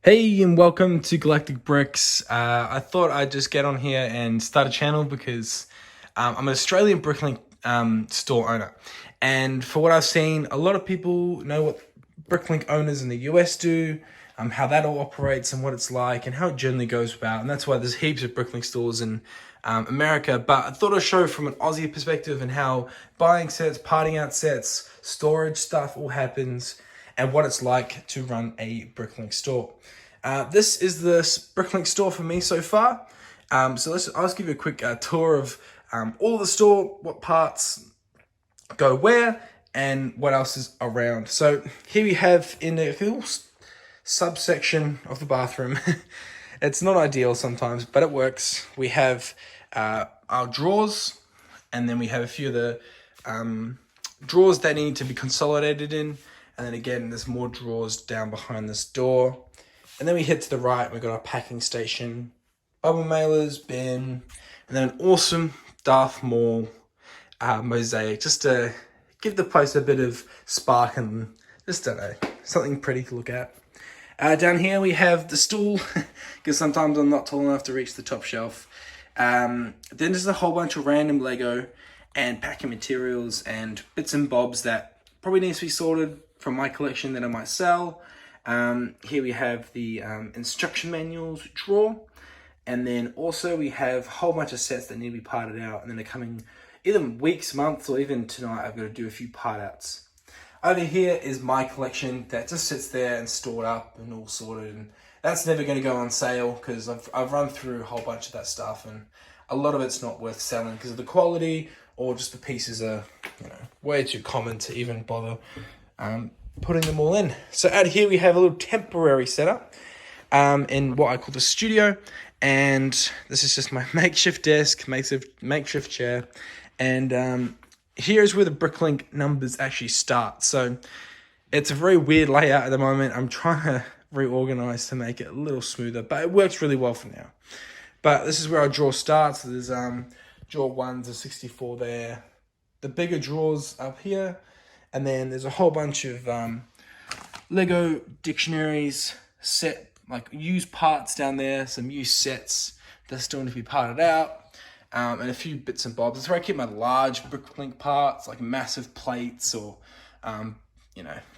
Hey, and welcome to Galactic Bricks. I thought I'd just get on here and start a channel because I'm an Australian Bricklink store owner. And for what I've seen, a lot of people know what Bricklink owners in the US do, how that all operates and what it's like and how it generally goes about. And that's why there's heaps of Bricklink stores in America. But I thought I'd show from an Aussie perspective and how buying sets, parting out sets, storage stuff all happens and what it's like to run a Bricklink store. This is the Bricklink store for me so far. I'll just give you a quick tour of all the store, what parts go where, and what else is around. So here we have in a little subsection of the bathroom. It's not ideal sometimes, but it works. We have our drawers, and then we have a few of the drawers that need to be consolidated in. And then again, there's more drawers down behind this door. And then we head to the right, we've got our packing station, bubble mailers, bin, and then an awesome Darth Maul mosaic, just to give the place a bit of spark and just, don't know, something pretty to look at. Down here we have the stool, because sometimes I'm not tall enough to reach the top shelf. Then there's a whole bunch of random Lego and packing materials and bits and bobs that probably needs to be sorted from my collection that I might sell. Here we have the instruction manuals drawer, and then also we have a whole bunch of sets that need to be parted out, and then they're coming either weeks, months, or even tonight I've got to do a few part outs. Over here is my collection that just sits there and stored up and all sorted, and that's never going to go on sale because I've run through a whole bunch of that stuff, and a lot of it's not worth selling because of the quality, or just the pieces are, way too common to even bother putting them all in. So out here we have a little temporary setup in what I call the studio, and this is just my makeshift desk, makeshift chair, and here's where the Bricklink numbers actually start. So it's a very weird layout at the moment. I'm trying to reorganize to make it a little smoother, but it works really well for now. But this is where our drawer starts. There's drawer 1 to 64 there, the bigger drawers up here, and then there's a whole bunch of Lego dictionaries, like used parts down there, some used sets that still need to be parted out, and a few bits and bobs. That's where I keep my large Bricklink parts, like massive plates or,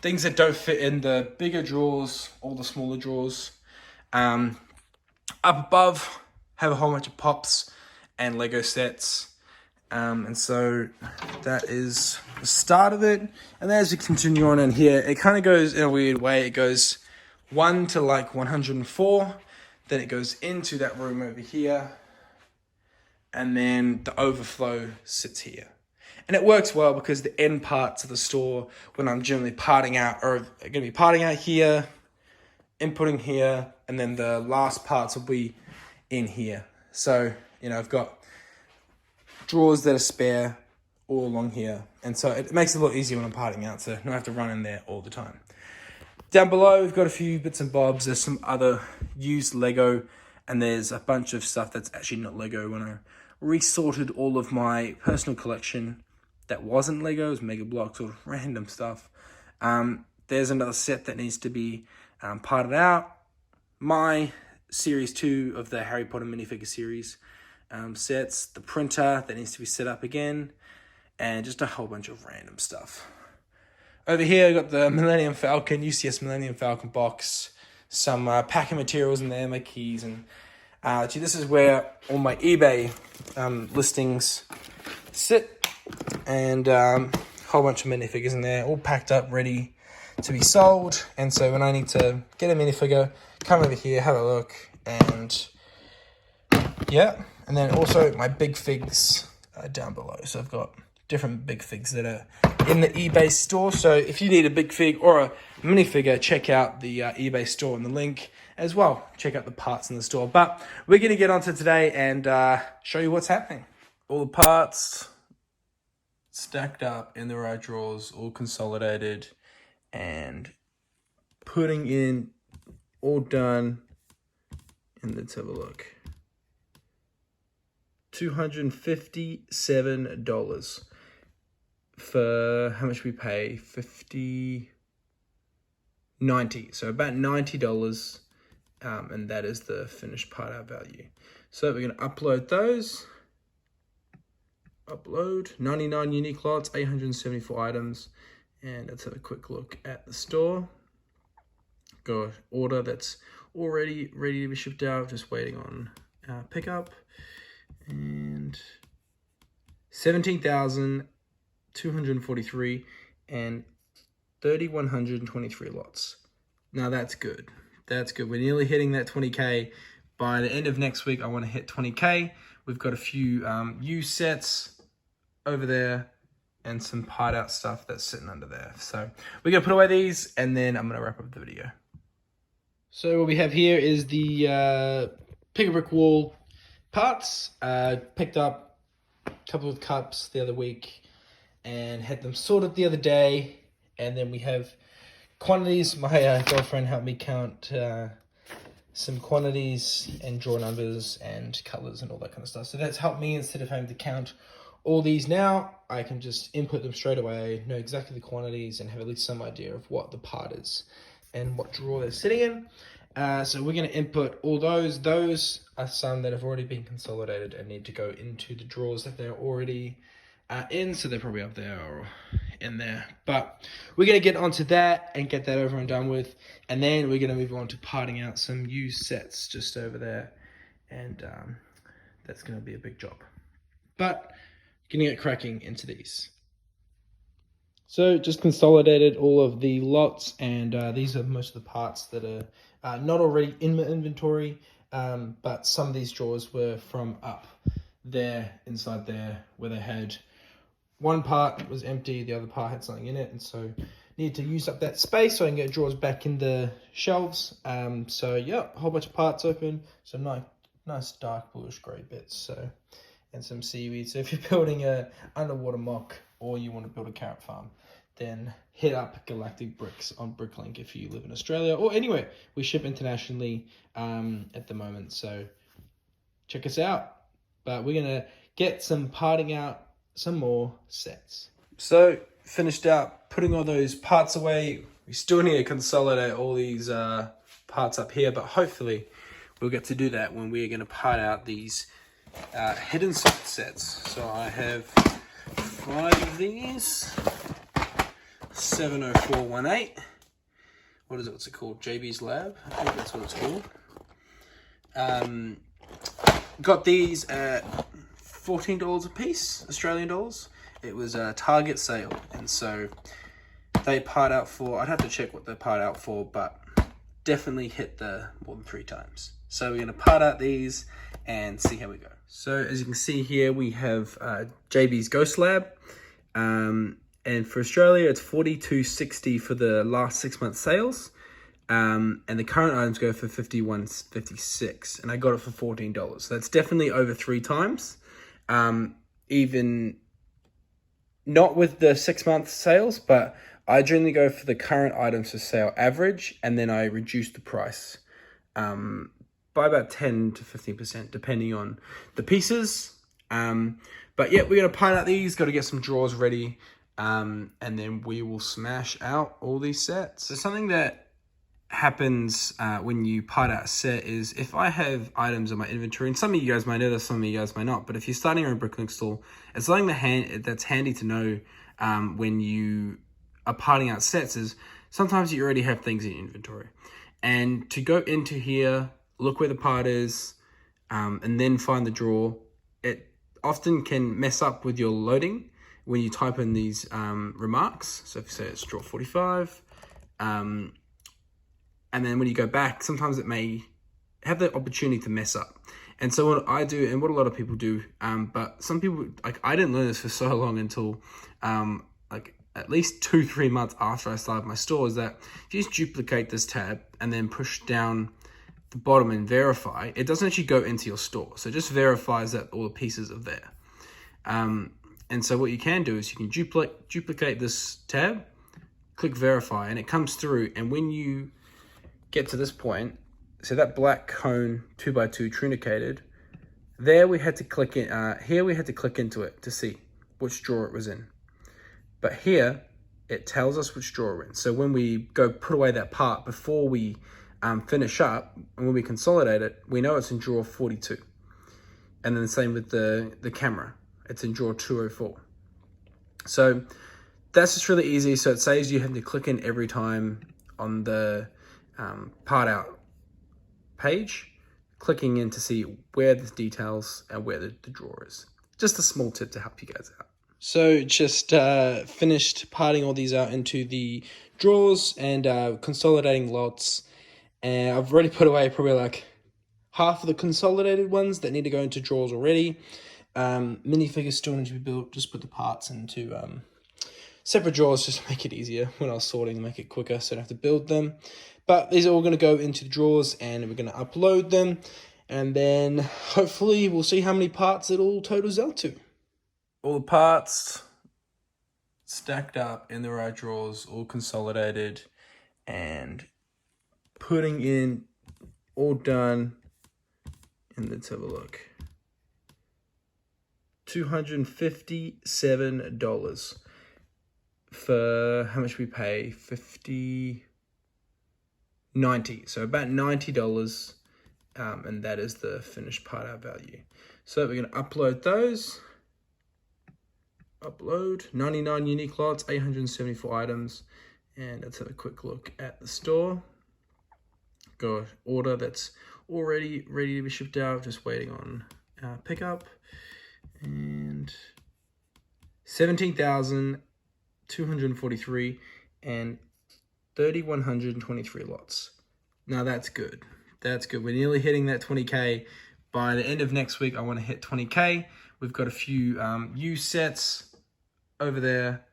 things that don't fit in the bigger drawers or the smaller drawers. Up above, have a whole bunch of pops and Lego sets. And so that is the start of it. And then as we continue on in here, it kind of goes in a weird way. It goes 1 to like 104. Then it goes into that room over here. And then the overflow sits here. And it works well because the end parts of the store, when I'm generally parting out, are going to be parting out here, inputting here, and then the last parts will be in here. So, I've got drawers that are spare all along here, and so it makes it a lot easier when I'm parting out, so I don't have to run in there all the time. Down below we've got a few bits and bobs. There's some other used Lego, and there's a bunch of stuff that's actually not Lego. When I resorted all of my personal collection that wasn't Lego, it was Mega Blocks or random stuff, there's another set that needs to be parted out. My series 2 of the Harry Potter minifigure series sets, the printer that needs to be set up again, and just a whole bunch of random stuff. Over here, I got the Millennium Falcon, UCS Millennium Falcon box, some packing materials in there, my keys, and this is where all my eBay listings sit, and a whole bunch of minifigures in there, all packed up, ready to be sold. And so when I need to get a minifigure, come over here, have a look, and yeah. And then also my big figs down below. So I've got different big figs that are in the eBay store. So if you need a big fig or a minifigure, check out the eBay store and the link as well. Check out the parts in the store. But we're going to get onto today and show you what's happening. All the parts stacked up in the right drawers, all consolidated, and putting in, all done. And let's have a look. $257 for how much we pay? $90. So about $90 and that is the finished part out value. So we're going to upload those. Upload 99 unique lots, 874 items, and let's have a quick look at the store. Got order that's already ready to be shipped out, just waiting on pickup, and 17,243 and 3,123 lots. Now that's good. That's good. We're nearly hitting that 20K. By the end of next week, I want to hit 20K. We've got a few used sets over there and some part out stuff that's sitting under there. So we're going to put away these and then I'm going to wrap up the video. So what we have here is the pick a brick wall parts. Picked up a couple of cups the other week and had them sorted the other day. And then we have quantities. My girlfriend helped me count some quantities and draw numbers and colors and all that kind of stuff. So that's helped me, instead of having to count all these now, I can just input them straight away, know exactly the quantities, and have at least some idea of what the part is and what drawer they're sitting in. So we're going to input all those. Those are some that have already been consolidated and need to go into the drawers that they're already in. So they're probably up there or in there. But we're going to get onto that and get that over and done with. And then we're going to move on to parting out some used sets just over there. And that's going to be a big job. But going to get cracking into these. So just consolidated all of the lots, and these are most of the parts that are not already in my inventory, but some of these drawers were from up there, inside there, where they had one part was empty, the other part had something in it, and so need to use up that space so I can get drawers back in the shelves. So yeah, a whole bunch of parts open, some nice dark bluish grey bits, so, and some seaweed. So if you're building a underwater mock or you want to build a carrot farm, then hit up Galactic Bricks on Bricklink if you live in Australia or anywhere. We ship internationally at the moment, so check us out. But we're going to get some parting out some more sets. So finished out putting all those parts away. We still need to consolidate all these parts up here, but hopefully we'll get to do that when we're going to part out these hidden sets. So I have 5 of these. 70418. What is it? What's it called? JB's Lab. I think that's what it's called. Got these at $14 a piece, Australian dollars. It was a Target sale, and so they part out for, I'd have to check what they part out for, but definitely hit the more than 3 times. So we're going to part out these and see how we go. So as you can see here, we have JB's Ghost Lab. And for Australia, it's $42.60 for the last 6 months sales. And the current items go for $51.56. And I got it for $14. So that's definitely over 3 times. Even not with the 6 month sales, but I generally go for the current items for sale average. And then I reduce the price by about 10 to 15%, depending on the pieces. But yeah, we're going to part out these. Got to get some drawers ready. And then we will smash out all these sets. So something that happens when you part out a set is, if I have items in my inventory, and some of you guys might know this, some of you guys might not, but if you're starting your own Bricklink store, it's something that's handy to know when you are parting out sets, is sometimes you already have things in your inventory. And to go into here, look where the part is, and then find the drawer, it often can mess up with your loading when you type in these remarks. So if you say it's drawer 45, and then when you go back, sometimes it may have the opportunity to mess up. And so what I do, and what a lot of people do, but some people, like, I didn't learn this for so long until like at least 2-3 months after I started my store, is that if you just duplicate this tab and then push down the bottom and verify, it doesn't actually go into your store. So it just verifies that all the pieces are there. And so what you can do is you can duplicate this tab, click verify, and it comes through. And when you get to this point, so that black cone 2x2 trunicated, there we had to click in, here we had to click into it to see which drawer it was in. But here, it tells us which drawer we're in. So when we go put away that part, before we finish up, and when we consolidate it, we know it's in drawer 42. And then the same with the camera. It's in drawer 204. So that's just really easy. So it saves you having to click in every time on the part out page, clicking in to see where the details and where the drawer is. Just a small tip to help you guys out. So just finished parting all these out into the drawers and consolidating lots. And I've already put away probably like half of the consolidated ones that need to go into drawers already. Minifigures still need to be built. Just put the parts into separate drawers just to make it easier when I was sorting, make it quicker so I don't have to build them. But these are all going to go into the drawers and we're going to upload them. And then hopefully we'll see how many parts it all totals out to. All the parts stacked up in the right drawers, all consolidated and putting in, all done. And let's have a look. $257 for how much we pay? $90. So about $90, and that is the finished part out value. So we're going to upload those. Upload 99 unique lots, 874 items, and let's have a quick look at the store. Got order that's already ready to be shipped out, just waiting on pickup, and 17,243 and 3,123 lots. Now that's good. That's good. We're nearly hitting that 20K. By the end of next week, I want to hit 20K. We've got a few used sets over there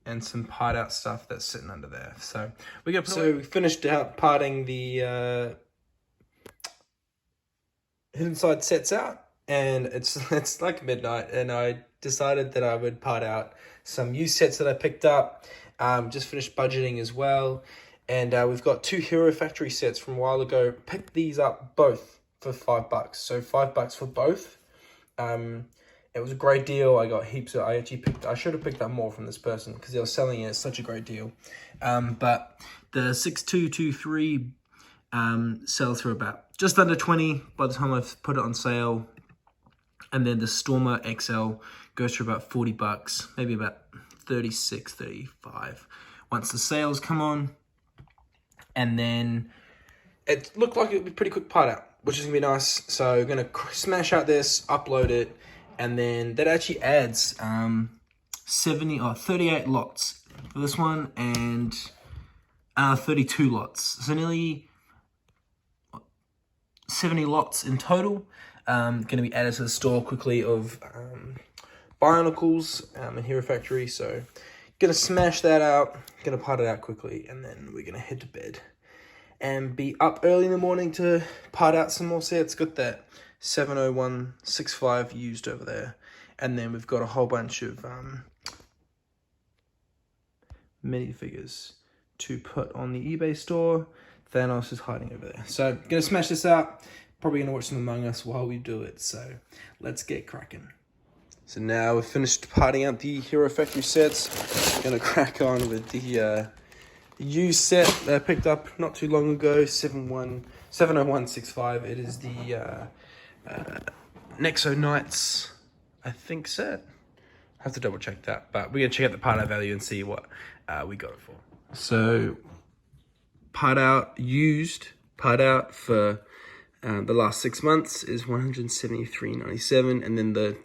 and some part out stuff that's sitting under there. So we finished out parting the hidden side sets out, and it's like midnight, and I decided that I would part out some used sets that I picked up. Just finished budgeting as well, and we've got 2 Hero Factory sets from a while ago. Picked these up both for $5, so $5 for both. It was a great deal. I got heaps of, I should have picked up more from this person because they were selling it. It's such a great deal. But the 6223 sells for about just under 20 by the time I've put it on sale. And then the Stormer XL goes for about $40, maybe about 36, 35 once the sales come on. And then it looked like it would be pretty quick part out, which is gonna be nice. So I'm gonna smash out this, upload it, and then that actually adds 38 lots for this one and 32 lots. So nearly 70 lots in total. Going to be added to the store quickly of Bionicles and Hero Factory. So going to smash that out, going to part it out quickly, and then we're going to head to bed and be up early in the morning to part out some more sets. Got that 70165 used over there, and then we've got a whole bunch of minifigures to put on the eBay store. Thanos is hiding over there, so gonna smash this out. Probably gonna watch some Among Us while we do it, so let's get cracking. So now we've finished parting out the Hero Factory sets. Gonna crack on with the used set that I picked up not too long ago, 70165. It is the Nexo Knights, I think, set. I have to double check that, but we're gonna check out the part out value and see what we got it for. So used part out for the last 6 months is $173.97, and then the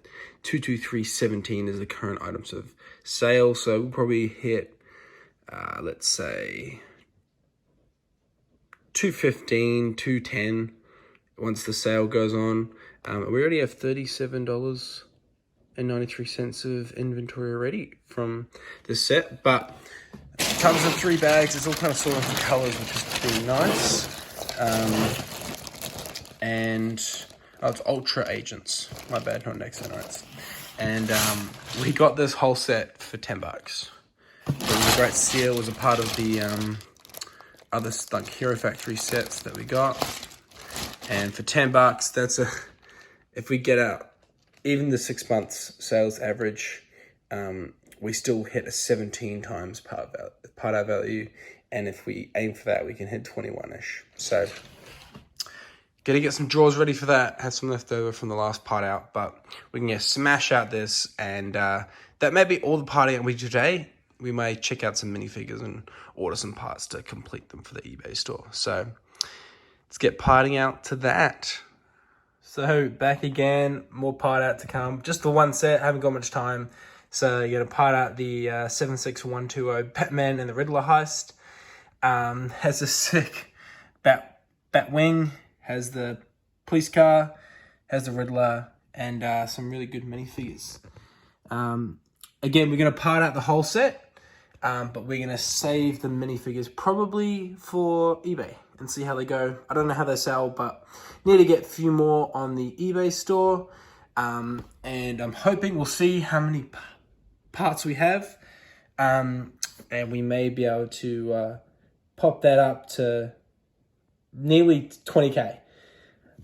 223.17 is the current items of sale. So we'll probably hit let's say 215, 210 once the sale goes on. We already have $37.93 of inventory already from this set, but it comes in 3 bags. It's all kind of sorted for colors, which is pretty nice. It's Ultra Agents. My bad, not Nexo Knights. And we got this whole set for $10. It was a great steal. It was a part of the other like Hero Factory sets that we got. And for $10, that's if we get out even the 6 months sales average, we still hit a 17 times part out value And if we aim for that, we can hit 21-ish. So, gotta get some drawers ready for that. Have some left over from the last part out. But we can smash out this. And that may be all the parting out we do today. We may check out some minifigures and order some parts to complete them for the eBay store. So, let's get parting out to that. So, back again. More part out to come. Just the one set. Haven't got much time. So, you're going to part out the 76120 Batman and the Riddler heist. Has a sick bat wing, has the police car, has the Riddler, and some really good minifigures. Again, we're going to part out the whole set, but we're going to save the minifigures probably for eBay and see how they go. I don't know how they sell, but need to get a few more on the eBay store. And I'm hoping we'll see how many parts we have, and we may be able to pop that up to nearly 20k,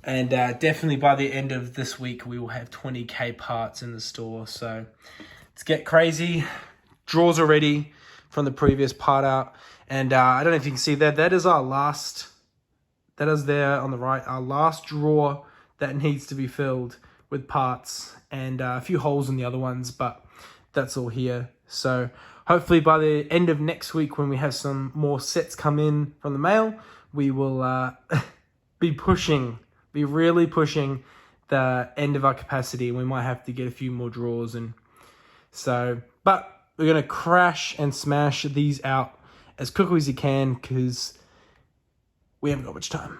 and definitely by the end of this week we will have 20k parts in the store. So let's get crazy. Drawers are ready from the previous part out, and I don't know if you can see that is our last, that is there on the right, our last drawer that needs to be filled with parts, and a few holes in the other ones, but that's all here. So hopefully by the end of next week, when we have some more sets come in from the mail, we will be really pushing the end of our capacity. We might have to get a few more drawers. And so, but we're going to crash and smash these out as quickly as you can because we haven't got much time.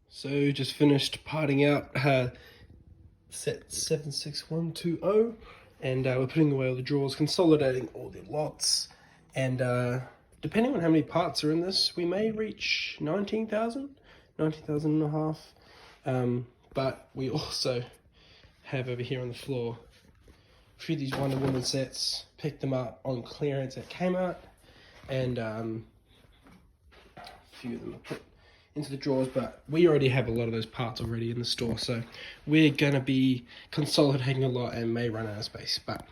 So just finished parting out set 76120. And we're putting away all the drawers, consolidating all the lots. And depending on how many parts are in this, we may reach 19,000 and a half. But we also have over here on the floor a few of these Wonder Woman sets. Picked them up on clearance at Kmart. And a few of them are put into the drawers, but we already have a lot of those parts already in the store, so we're gonna be consolidating a lot and may run out of space, but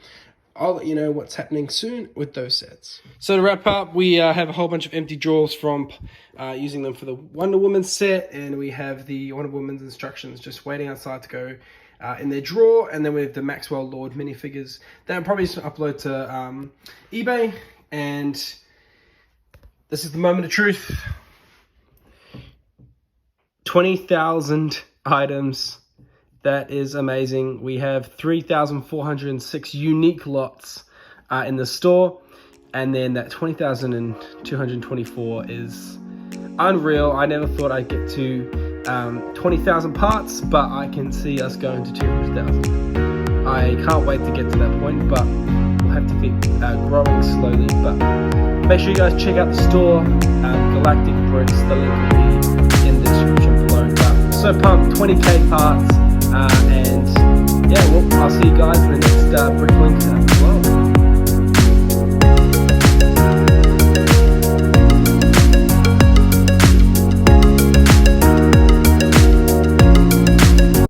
I'll let you know what's happening soon with those sets. So to wrap up, we have a whole bunch of empty drawers from using them for the Wonder Woman set, and we have the Wonder Woman's instructions just waiting outside to go in their drawer, and then we have the Maxwell Lord minifigures that I'm probably just going to upload to eBay. And this is the moment of truth. 20,000 items. That is amazing. We have 3,406 unique lots in the store, and then that 20,224 is unreal. I never thought I'd get to 20,000 parts, but I can see us going to 200,000. I can't wait to get to that point, but we'll have to keep growing slowly. But make sure you guys check out the store, Galactic Bricks. The link will be in the description below. But so pumped, 20k parts, and yeah, well, I'll see you guys in the next Bricklink